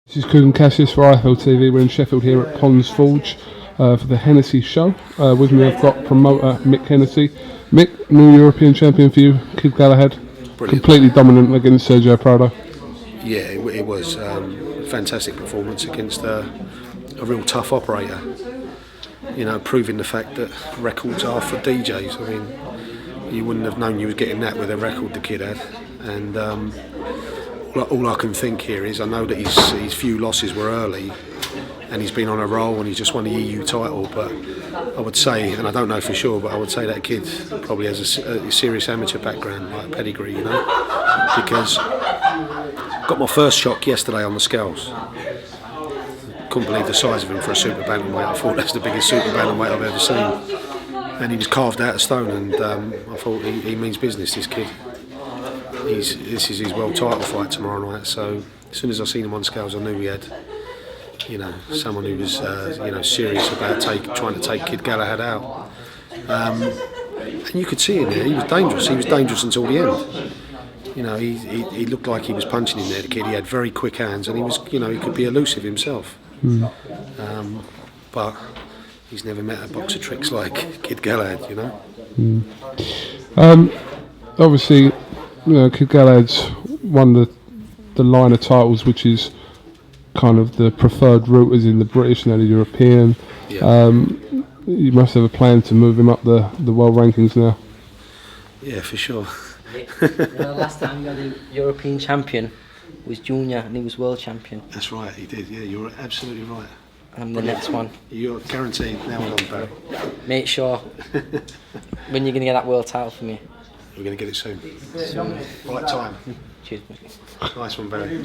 This is Coogan Cassius for IFL We're in Sheffield here at Ponds Forge for the Hennessy show. With me I've got promoter Mick Hennessy. Mick, new European champion for you, Kid Galahad. Brilliant. Completely dominant against Sergio Prado. Yeah, it was fantastic performance against a real tough operator. You know, proving the fact that records are for DJs. I mean, you wouldn't have known you was getting that with a record the kid had. And all I can think here is I know that his few losses were early and he's been on a roll and he's just won the EU title, but I would say, and I don't know for sure, but I would say that kid probably has a serious amateur background, like pedigree, you know, because I got my first shock yesterday on the scales. Couldn't believe the size of him for a super bantamweight. I thought that's the biggest super bantamweight I've ever seen, and he was carved out of stone, and I thought he means business, this kid. This is his world title fight tomorrow night, so as soon as I seen him on scales I knew we had, you know, someone who was serious about trying to take Kid Galahad out. And you could see him there, he was dangerous until the end. You know, he looked like he was punching in there, the kid. He had very quick hands and he was, you know, he could be elusive himself. But he's never met a box of tricks like Kid Galahad, you know. Obviously, you know, Kid Galahad's won the line of titles, which is kind of the preferred route, as in the British and the European. Yeah. You must have a plan to move him up the world rankings now. Yeah, for sure. Last time you had a European champion was junior and he was world champion. That's right, he did. Yeah, you're absolutely right. I'm the next one. You're guaranteed now on, Barry. Make sure when you're going to get that world title for me. We're going to get it soon. Right time. Cheers, mate. Nice one, Barry.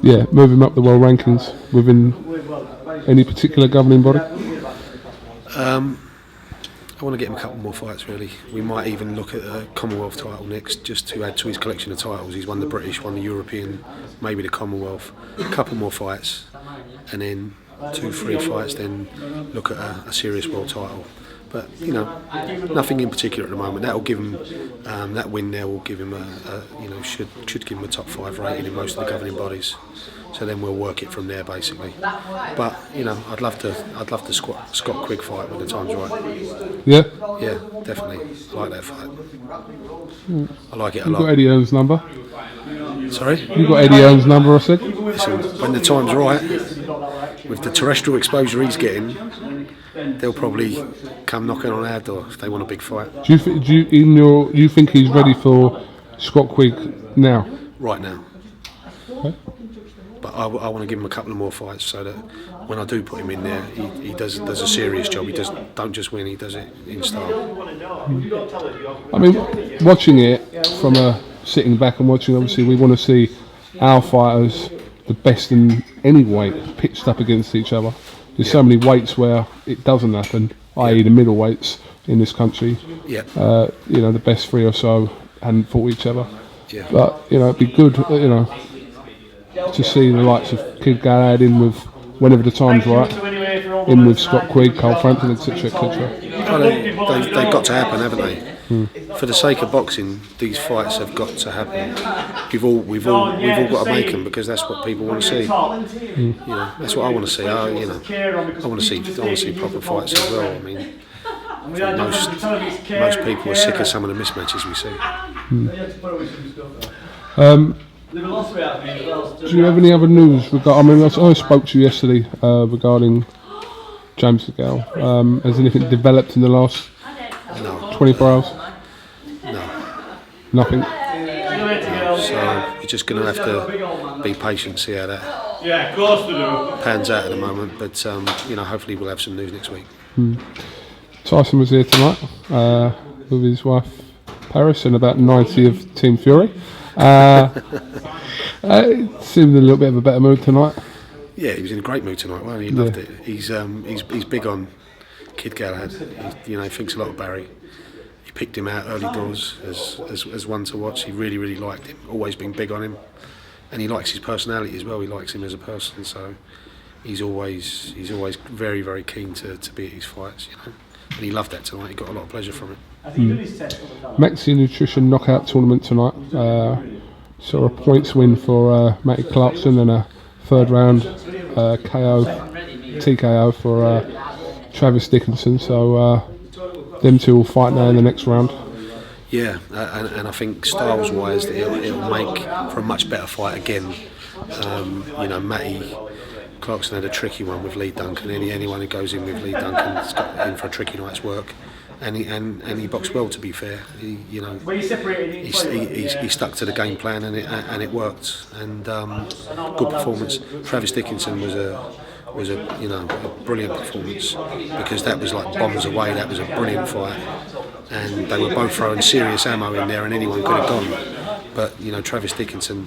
Yeah, move him up the world rankings within any particular governing body. I want to get him a couple more fights, really. We might even look at a Commonwealth title next, just to add to his collection of titles. He's won the British, won the European, maybe the Commonwealth. A couple more fights, and then 2-3 fights, then look at a serious world title. But, you know, nothing in particular at the moment. That'll give him, that win there will give him should give him a top 5 rating in most of the governing bodies. So then we'll work it from there, basically. But, you know, I'd love to Scott Quigg fight when the time's right. Yeah? Yeah, definitely. I like that fight. I like it a You lot. got Eddie Hearn's number? Sorry? You got Eddie Hearn's number, I said? Listen, when the time's right, with the terrestrial exposure he's getting, they'll probably come knocking on our door if they want a big fight. Do you think he's ready for Scott Quigg now? Right now. Okay. But I want to give him a couple of more fights so that when I do put him in there, he does a serious job. He don't just win, he does it in style. I mean, watching it from sitting back and watching, obviously we want to see our fighters, the best in any weight, pitched up against each other. There's so many weights where it doesn't happen, i.e. the middleweights in this country. Yeah. You know, the best 3 or so hadn't fought each other. Yeah. But, you know, it'd be good, you know, to see the likes of Kid Galahad in with, whenever the time's right, in with Scott Quigg, Carl Frampton, etc., etc. Well, they've got to happen, haven't they? For the sake of boxing, these fights have got to happen. We've all got to make them because that's what people want to see. You know, that's what I want to see. I want to see proper fights as well. I mean, most people are sick of some of the mismatches we see. Do you have any other news? I mean, I spoke to you yesterday regarding James DeGale. Has anything developed in the last 24 hours? No. Nothing? So you're just going to have to be patient, see how that pans out at the moment. But, you know, hopefully we'll have some news next week. Tyson was here tonight with his wife Paris and about 90 of Team Fury. Seemed in a little bit of a better mood tonight. Yeah, he was in a great mood tonight. Well, he loved it. He's big on Kid Galahad. He thinks a lot of Barry. He picked him out early doors as one to watch. He really liked him. Always been big on him, and he likes his personality as well. He likes him as a person. So he's always very keen to be at his fights. You know, and he loved that tonight. He got a lot of pleasure from it. Maxi Nutrition knockout tournament tonight. sort of points win for Matty Clarkson and a third round TKO for Travis Dickinson. So them two will fight now in the next round. Yeah, and I think styles-wise, it'll make for a much better fight again. Matty Clarkson had a tricky one with Lee Duncan. Anyone who goes in with Lee Duncan's got in for a tricky night's work, and he boxed well. To be fair, he stuck to the game plan and it worked. And good performance. Travis Dickinson was a brilliant performance, because that was like bombs away. That was a brilliant fight, and they were both throwing serious ammo in there, and anyone could have gone. But Travis Dickinson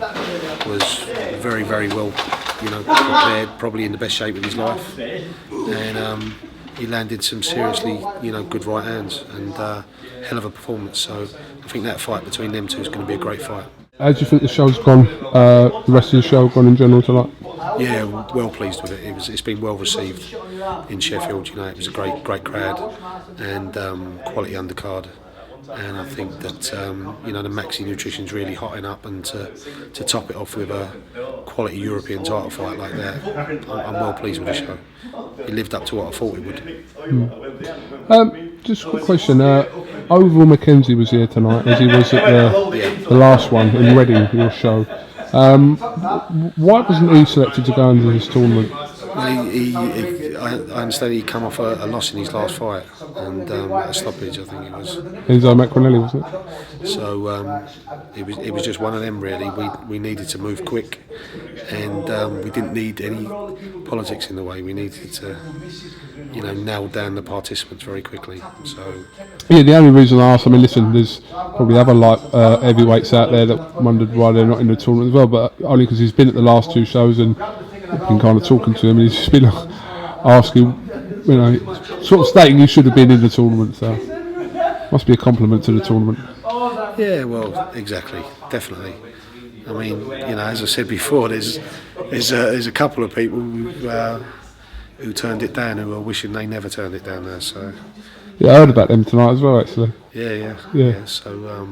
was very, very well, prepared, probably in the best shape of his life, and he landed some seriously, good right hands, and hell of a performance. So I think that fight between them two is going to be a great fight. How do you think the show's gone? The rest of the show gone in general tonight? Yeah, well pleased with it. It's been well received in Sheffield. It was a great crowd and quality undercard. And I think that the Maxi Nutrition's really hotting up, and to top it off with a quality European title fight like that, I'm well pleased with the show. It lived up to what I thought it would. Just a quick question. Oval McKenzie was here tonight, as he was at the last one in Reading, your show. Why wasn't he selected to go into this tournament? Well, I understand he come off a loss in his last fight, and a stoppage, I think it was. Enzo Macronelli, wasn't it? So it was just one of them, really. We needed to move quick, and we didn't need any politics in the way. We needed to, nail down the participants very quickly. So yeah, the only reason I asked, listen, there's probably other heavyweights out there that wondered why they're not in the tournament as well, but only because he's been at the last two shows and been kind of talking to him, and he's just been asking, sort of stating he should have been in the tournament. So must be a compliment to the tournament. Yeah, well, exactly, definitely. As I said before, there's a couple of people who turned it down, who are wishing they never turned it down there. So yeah, I heard about them tonight as well, actually. Yeah. So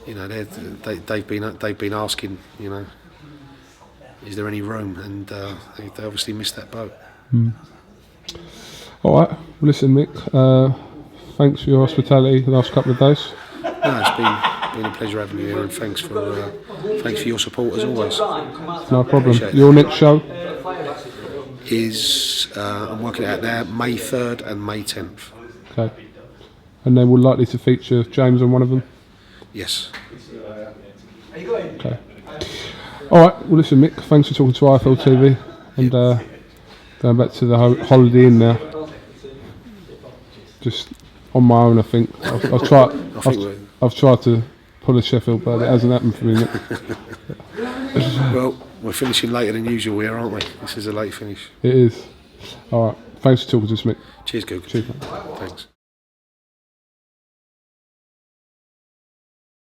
they've been asking, is there any room? And they obviously missed that boat. All right. Well, listen, Mick. Thanks for your hospitality the last couple of days. No, it's been a pleasure having you here, and thanks for your support as always. No problem. Your next show is I'm working it out now, May 3rd and May 10th. Okay. And then we're likely to feature James on one of them. Yes. Okay. All right. Well, listen, Mick. Thanks for talking to IFL TV, and going back to the Holiday Inn now. Just on my own, I think. I've tried to pull a Sheffield, but it hasn't happened for me, Mick. Well, we're finishing later than usual here, aren't we? This is a late finish. It is. All right. Thanks for talking to us, Mick. Cheers, Goog. Cheers, mate. Thanks.